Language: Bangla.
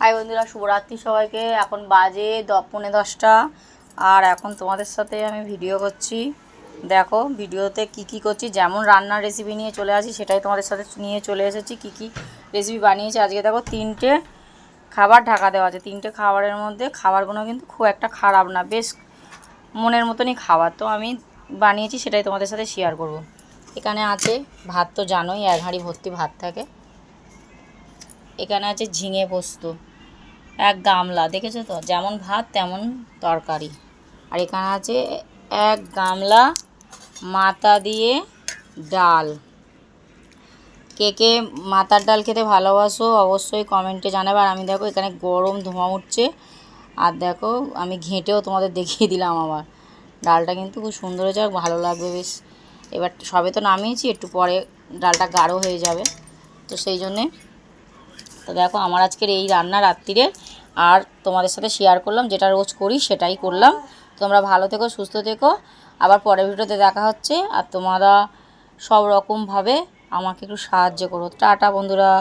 হাই বন্ধুরা, শুভরাত্রি সবাইকে। এখন বাজে 10:45 আর এখন তোমাদের সাথে আমি ভিডিও করছি। দেখো ভিডিওতে কি করছি, যেমন রান্নার রেসিপি নিয়ে চলে আসি সেটাই তোমাদের সাথে নিয়ে চলে এসেছি। কি রেসিপি বানিয়েছি আজকে দেখো। 3টে খাবার ঢাকা দেওয়া আছে। 3টে খাবারের মধ্যে খাবারগুলো কিন্তু খুব একটা খারাপ না, বেশ মনের মতনই খাবার। তো আমি বানিয়েছি সেটাই তোমাদের সাথে শেয়ার করব। এখানে আছে ভাত, তো জানোই 1 হাঁড়ি ভর্তি ভাত থাকে। এখানে আছে ঝিঙে পোস্ত 1 গামলা, দেখেছো তো, যেমন ভাত তেমন তরকারি। আর এখানে আছে 1 গামলা মাথা দিয়ে ডাল। কে মাথার ডাল খেতে ভালোবাসো অবশ্যই কমেন্টে জানাবে। আর আমি দেখো এখানে গরম ধোঁয়া উঠছে, আর দেখো আমি ঘেঁটেও তোমাদের দেখিয়ে দিলাম। আমার ডালটা কিন্তু খুব সুন্দর হয়েছে, আর ভালো লাগবে বেশ। এবার সবে তো নামিয়েছি, একটু পরে ডালটা গাঢ় হয়ে যাবে, তো সেই জন্যে। তো দেখো আমার আজকের এই রান্না রাত্রিরে, আর তোমাদের সাথে শেয়ার করলাম, যেটা রোজ করি সেটাই করলাম। তোমরা ভালো থেকো, সুস্থ থেকো, আবার পরের ভিডিওতে দেখা হচ্ছে। আর তোমরা সব রকমভাবে আমাকে একটু সাহায্য করো। টাটা বন্ধুরা।